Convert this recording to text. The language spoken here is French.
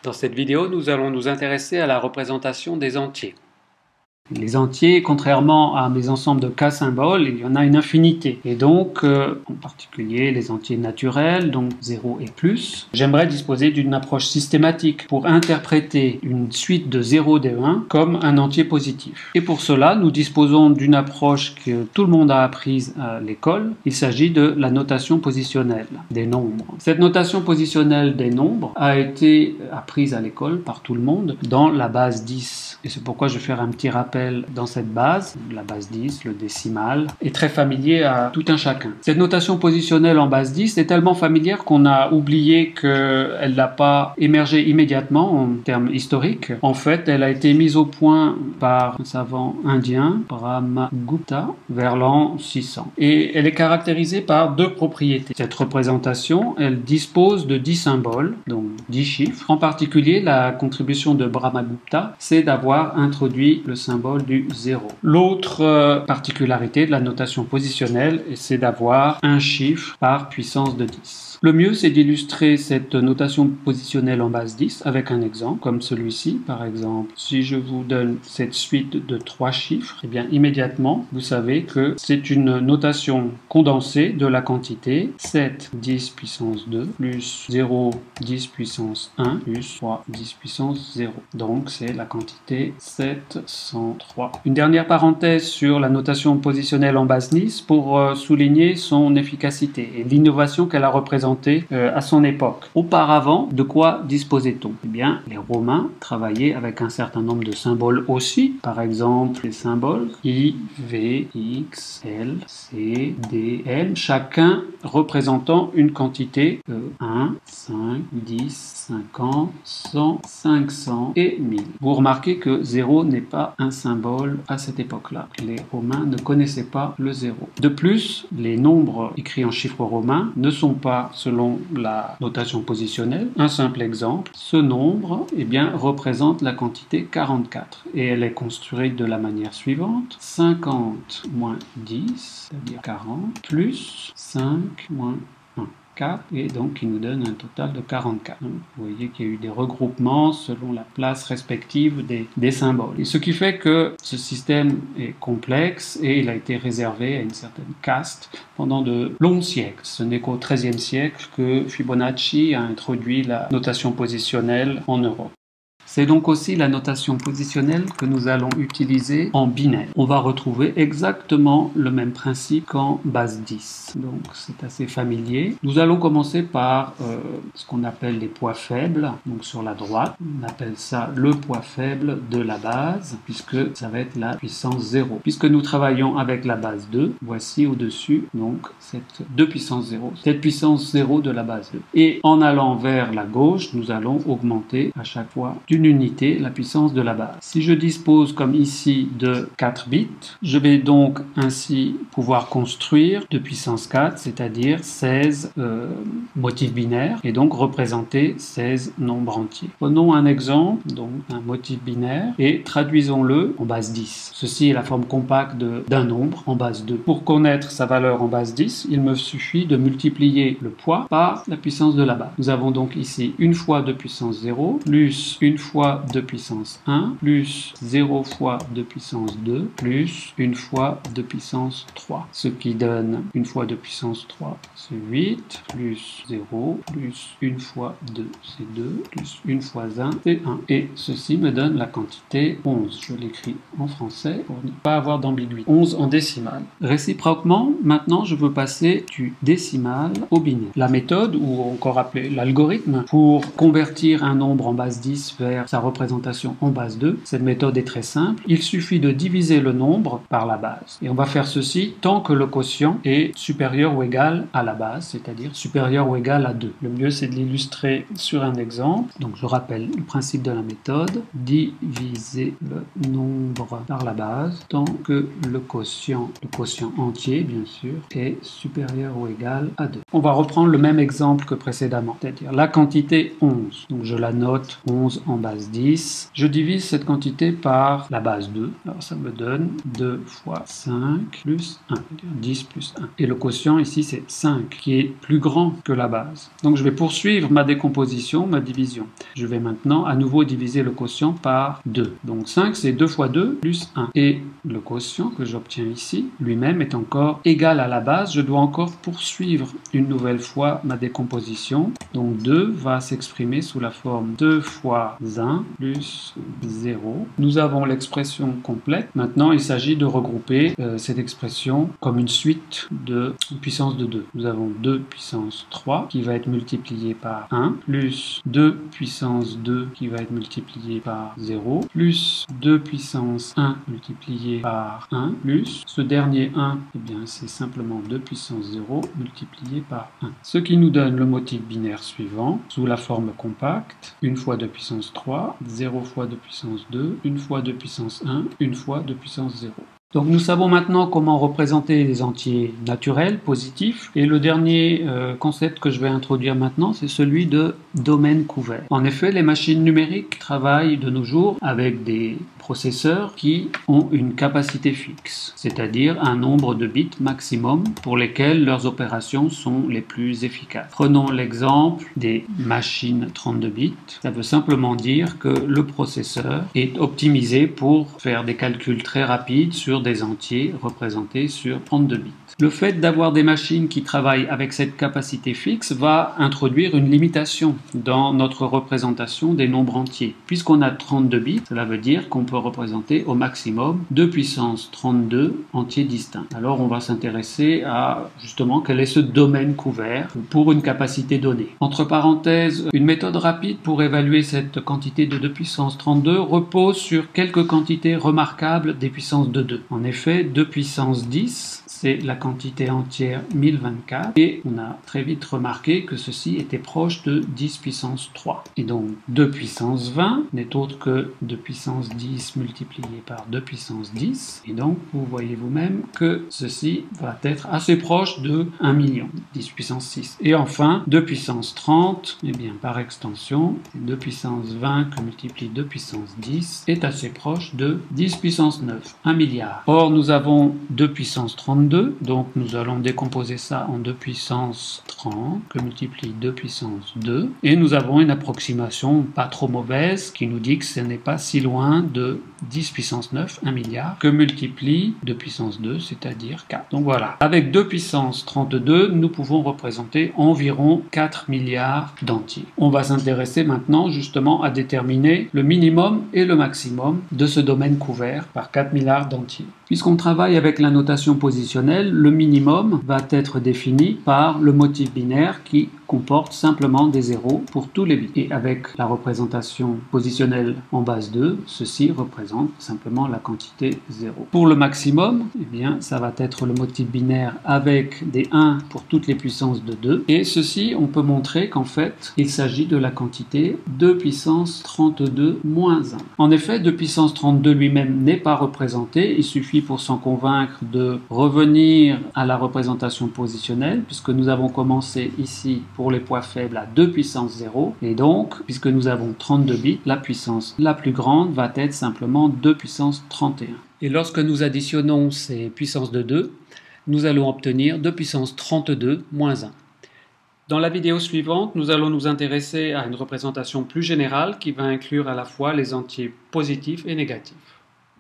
Dans cette vidéo, nous allons nous intéresser à la représentation des entiers. Les entiers, contrairement à mes ensembles de K-symboles, il y en a une infinité. Et donc, en particulier les entiers naturels, donc 0 et plus, j'aimerais disposer d'une approche systématique pour interpréter une suite de 0 des 1 comme un entier positif. Et pour cela, nous disposons d'une approche que tout le monde a apprise à l'école. Il s'agit de la notation positionnelle des nombres. Cette notation positionnelle des nombres a été apprise à l'école par tout le monde dans la base 10. Et c'est pourquoi je vais faire un petit rappel dans cette base, la base 10, le décimal, est très familier à tout un chacun. Cette notation positionnelle en base 10 est tellement familière qu'on a oublié qu'elle n'a pas émergé immédiatement en termes historiques. En fait, elle a été mise au point par un savant indien, Brahmagupta, vers l'an 600. Et elle est caractérisée par deux propriétés. Cette représentation, elle dispose de 10 symboles, donc 10 chiffres. En particulier, la contribution de Brahmagupta, c'est d'avoir introduit le symbole du 0. L'autre particularité de la notation positionnelle, c'est d'avoir un chiffre par puissance de 10. Le mieux, c'est d'illustrer cette notation positionnelle en base 10 avec un exemple, comme celui-ci. Par exemple, si je vous donne cette suite de 3 chiffres, eh bien immédiatement, vous savez que c'est une notation condensée de la quantité 7 10 puissance 2 plus 0 10 puissance 1 plus 3 10 puissance 0. Donc, c'est la quantité 703. Une dernière parenthèse sur la notation positionnelle en base 10 pour souligner son efficacité et l'innovation qu'elle a représentée à son époque. Auparavant, de quoi disposait-on? Eh bien, les Romains travaillaient avec un certain nombre de symboles aussi. Par exemple, les symboles I, V, X, L, C, D, M, chacun représentant une quantité 1, 5, 10, 50, 100, 500 et 1000. Vous remarquez que 0 n'est pas un symbole à cette époque-là. Les Romains ne connaissaient pas le 0. De plus, les nombres écrits en chiffres romains ne sont pas selon la notation positionnelle. Un simple exemple, ce nombre représente la quantité 44 et elle est construite de la manière suivante: 50 moins 10, c'est-à-dire 40, plus 5 moins 4, et donc qui nous donne un total de 44. Vous voyez qu'il y a eu des regroupements selon la place respective des symboles. Et ce qui fait que ce système est complexe et il a été réservé à une certaine caste pendant de longs siècles. Ce n'est qu'au XIIIe siècle que Fibonacci a introduit la notation positionnelle en Europe. C'est donc aussi la notation positionnelle que nous allons utiliser en binaire. On va retrouver exactement le même principe qu'en base 10. Donc c'est assez familier. Nous allons commencer par ce qu'on appelle les poids faibles. Donc sur la droite, on appelle ça le poids faible de la base, puisque ça va être la puissance 0. Puisque nous travaillons avec la base 2, voici au-dessus donc cette 2 puissance 0, cette puissance 0 de la base 2. Et en allant vers la gauche, nous allons augmenter à chaque fois d'une unité la puissance de la base. Si je dispose comme ici de 4 bits, je vais donc ainsi pouvoir construire 2 puissance 4, c'est-à-dire 16 motifs binaires, et donc représenter 16 nombres entiers. Prenons un exemple, donc un motif binaire, et traduisons-le en base 10. Ceci est la forme compacte d'un nombre en base 2. Pour connaître sa valeur en base 10, il me suffit de multiplier le poids par la puissance de la base. Nous avons donc ici une fois 2 puissance 0, plus une fois 2 puissance 1, plus 0 fois 2 puissance 2, plus une fois 2 puissance 3. Ce qui donne une fois 2 puissance 3, c'est 8, plus 0, plus une fois 2, c'est 2, plus une fois 1, c'est 1. Et ceci me donne la quantité 11. Je l'écris en français pour ne pas avoir d'ambiguïté. 11 en décimale. Réciproquement, maintenant je veux passer du décimal au binaire. La méthode, ou encore appelée l'algorithme, pour convertir un nombre en base 10 vers sa représentation en base 2, cette méthode est très simple. Il suffit de diviser le nombre par la base. Et on va faire ceci tant que le quotient est supérieur ou égal à la base, c'est-à-dire supérieur ou égal à 2. Le mieux, c'est de l'illustrer sur un exemple. Donc je rappelle le principe de la méthode: diviser le nombre par la base tant que le quotient entier bien sûr, est supérieur ou égal à 2. On va reprendre le même exemple que précédemment, c'est-à-dire la quantité 11. Donc je la note 11 en base base 10. Je divise cette quantité par la base 2. Alors ça me donne 2 fois 5 plus 1, c'est-à-dire 10 plus 1. Et le quotient ici c'est 5, qui est plus grand que la base. Donc je vais poursuivre ma décomposition, ma division. Je vais maintenant à nouveau diviser le quotient par 2. Donc 5 c'est 2 fois 2 plus 1. Et le quotient que j'obtiens ici, lui-même est encore égal à la base. Je dois encore poursuivre une nouvelle fois ma décomposition. Donc 2 va s'exprimer sous la forme 2 fois 1 plus 0. Nous avons l'expression complète. Maintenant, il s'agit de regrouper cette expression comme une suite de puissance de 2. Nous avons 2 puissance 3 qui va être multiplié par 1, plus 2 puissance 2 qui va être multiplié par 0, plus 2 puissance 1 multiplié par 1, plus ce dernier 1, eh bien c'est simplement 2 puissance 0 multiplié par 1. Ce qui nous donne le motif binaire suivant, sous la forme compacte, 1 fois 2 puissance 3, 0 fois 2 puissance 2, 1 fois 2 puissance 1, 1 fois 2 puissance 0. Donc nous savons maintenant comment représenter les entiers naturels, positifs. Et le dernier concept que je vais introduire maintenant, c'est celui de domaine couvert. En effet, les machines numériques travaillent de nos jours avec des processeurs qui ont une capacité fixe, c'est-à-dire un nombre de bits maximum pour lesquels leurs opérations sont les plus efficaces. Prenons l'exemple des machines 32 bits. Ça veut simplement dire que le processeur est optimisé pour faire des calculs très rapides sur des entiers représentés sur 32 bits. Le fait d'avoir des machines qui travaillent avec cette capacité fixe va introduire une limitation dans notre représentation des nombres entiers. Puisqu'on a 32 bits, cela veut dire qu'on peut représenter au maximum 2 puissance 32 entiers distincts. Alors on va s'intéresser à justement quel est ce domaine couvert pour une capacité donnée. Entre parenthèses, une méthode rapide pour évaluer cette quantité de 2 puissance 32 repose sur quelques quantités remarquables des puissances de 2. En effet, 2 puissance 10, c'est la quantité entière 1024 et on a très vite remarqué que ceci était proche de 10 puissance 3. Et donc 2 puissance 20 n'est autre que 2 puissance 10 multiplié par 2 puissance 10 et donc vous voyez vous-même que ceci va être assez proche de 1 million, 10 puissance 6. Et enfin 2 puissance 30, et bien par extension 2 puissance 20 que multiplie 2 puissance 10 est assez proche de 10 puissance 9, 1 milliard. Or nous avons 2 puissance 32, donc nous allons décomposer ça en 2 puissance 30 que multiplie 2 puissance 2 et nous avons une approximation pas trop mauvaise qui nous dit que ce n'est pas si loin de 10 puissance 9, 1 milliard, que multiplie 2 puissance 2, c'est-à-dire 4. Donc voilà, avec 2 puissance 32, nous pouvons représenter environ 4 milliards d'entiers. On va s'intéresser maintenant justement à déterminer le minimum et le maximum de ce domaine couvert par 4 milliards d'entiers. Puisqu'on travaille avec la notation positionnelle, le minimum va être défini par le motif binaire qui comporte simplement des zéros pour tous les bits. Et avec la représentation positionnelle en base 2, ceci représente simplement la quantité 0. Pour le maximum, eh bien, ça va être le motif binaire avec des 1 pour toutes les puissances de 2. Et ceci, on peut montrer qu'en fait, il s'agit de la quantité 2 puissance 32 moins 1. En effet, 2 puissance 32 lui-même n'est pas représenté. Il suffit pour s'en convaincre de revenir à la représentation positionnelle, puisque nous avons commencé ici pour les poids faibles à 2 puissance 0, et donc, puisque nous avons 32 bits, la puissance la plus grande va être simplement 2 puissance 31. Et lorsque nous additionnons ces puissances de 2, nous allons obtenir 2 puissance 32 moins 1. Dans la vidéo suivante, nous allons nous intéresser à une représentation plus générale qui va inclure à la fois les entiers positifs et négatifs.